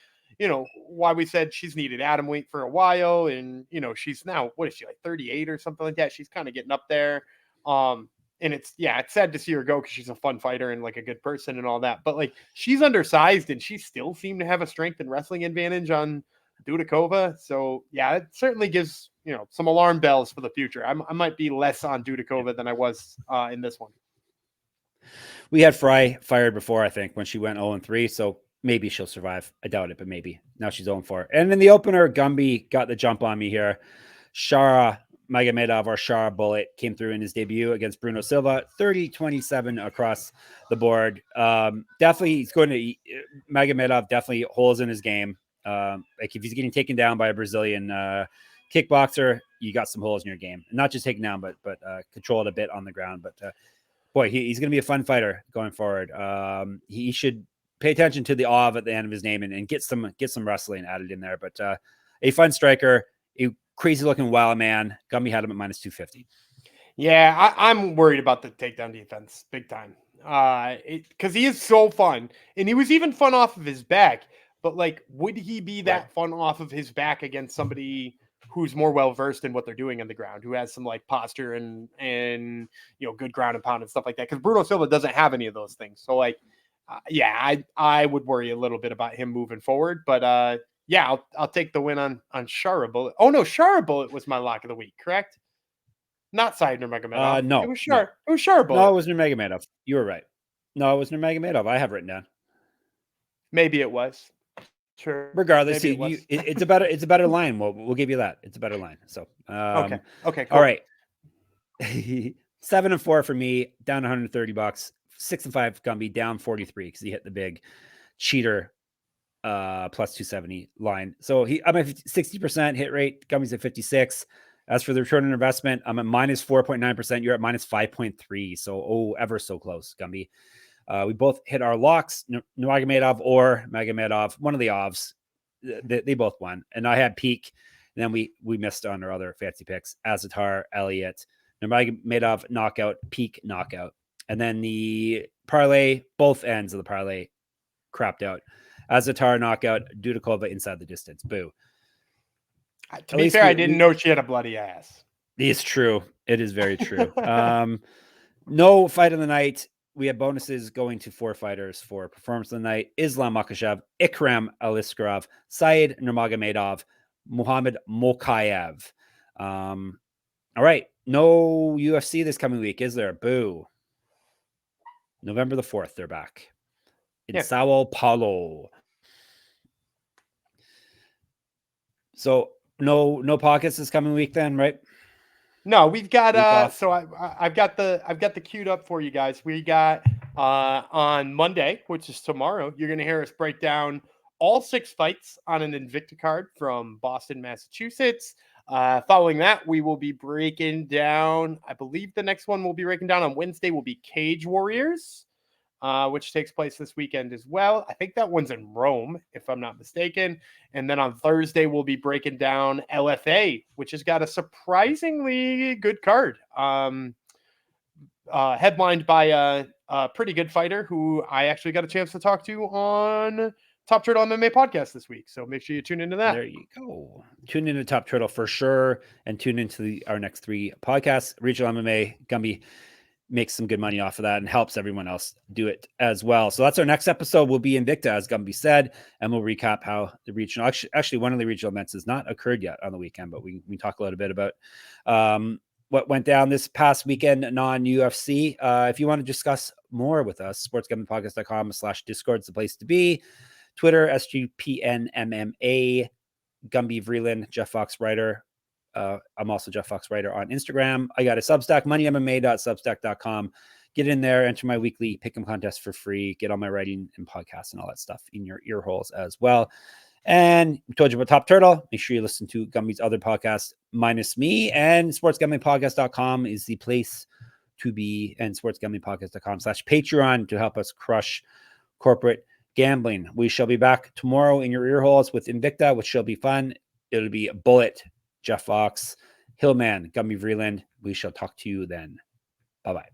why we said she's needed atom weight for a while. And, she's now, what is she, like 38 or something like that? She's kind of getting up there. And it's sad to see her go because she's a fun fighter and like a good person and all that. But like she's undersized and she still seemed to have a strength and wrestling advantage on Dudakova. So yeah, it certainly gives some alarm bells for the future. I might be less on Dudakova than I was in this one. We had Fry fired before, I think, when she went 0-3. So maybe she'll survive. I doubt it, but maybe. Now she's 0-4. And in the opener, Gumby got the jump on me here. Shara Magomedov, or Shara Bullet, came through in his debut against Bruno Silva, 30-27 across the board. Definitely, he's going to Magomedov. Definitely holes in his game. Like if he's getting taken down by a Brazilian kickboxer, you got some holes in your game. Not just taken down, but control it a bit on the ground. But boy, he's going to be a fun fighter going forward. He should pay attention to the Av at the end of his name and get some wrestling added in there. But a fun striker, a crazy looking wild man. Gumby had him at minus 250. Yeah, I'm worried about the takedown defense big time. Because he is so fun, and he was even fun off of his back. But like, would he be that fun off of his back against somebody who's more well versed in what they're doing on the ground, who has some like posture and good ground and pound and stuff like that? Because Bruno Silva doesn't have any of those things. So like, I would worry a little bit about him moving forward. But I'll take the win on Shara Bullet. Oh no, Shara Bullet was my lock of the week, correct? Not Side Nurmagomedov. No, it was Shara. No. It was Shara Bullet. No, it was Nurmagomedov. You were right. No, it was Nurmagomedov. I have written down. Maybe it was. Sure. Regardless, it's a better line. We'll give you that. It's a better line. So okay, cool. All right. 7-4 for me, down $130. 6-5 Gumby, down 43 because he hit the big cheater plus 270 line. So I'm at 60% hit rate. Gumby's at 56. As for the return on investment, I'm at minus 4.9%. You're at minus 5.3. So ever so close, Gumby. We both hit our locks, Nurmagomedov or Magomedov, one of the Avs. They both won. And I had Peak. And then we missed on our other fancy picks. Azatar, Elliott, Nurmagomedov, knockout, Peak, knockout. And then the parlay, both ends of the parlay crapped out. Azatar, knockout, Dudakova inside the distance. Boo. To be fair, I didn't know she had a bloody ass. It's true. It is very true. No fight of the night. We have bonuses going to 4 fighters for performance of the night. Islam Makhachev, Ikram Aliskerov, Said Nurmagomedov, Muhammad Makhachev. All right. No UFC this coming week, is there? Boo. November the 4th, they're back in Sao Paulo. So no pockets this coming week then, right? No, we've got so I've got the queued up for you guys. We got on Monday, which is tomorrow, you're going to hear us break down all 6 fights on an Invicta card from Boston, Massachusetts. Following that, we will be breaking down, I believe the next one we'll be breaking down on Wednesday will be Cage Warriors, which takes place this weekend as well. I think that one's in Rome, if I'm not mistaken. And then on Thursday, we'll be breaking down LFA, which has got a surprisingly good card. Headlined by a pretty good fighter who I actually got a chance to talk to on Top Turtle MMA podcast this week. So make sure you tune into that. There you go. Tune into Top Turtle for sure, and tune into our next 3 podcasts. Regional MMA, Gumby makes some good money off of that and helps everyone else do it as well. So that's our next episode. We'll be Invicta, as Gumby said, and we'll recap how the regional, actually one of the regional events has not occurred yet on the weekend, but we talk a little bit about what went down this past weekend, non-UFC. If you want to discuss more with us, sportsgamblingpodcast.com/Discord is the place to be. Twitter, SGPN MMA, Gumby Vreeland, Jeff Fox Writer. I'm also Jeff Fox Writer on Instagram. I got a Substack, moneymma.substack.com. Get in there, enter my weekly pick'em contest for free, get all my writing and podcasts and all that stuff in your ear holes as well. And we told you about Top Turtle. Make sure you listen to Gumby's other podcasts minus me, and sportsgamblingpodcast.com is the place to be, and sportsgamblingpodcast.com/Patreon to help us crush corporate gambling. We shall be back tomorrow in your ear holes with Invicta, which shall be fun. It'll be Bullet, Jeff Fox, Hillman, Gumby Vreeland. We shall talk to you then. Bye-bye.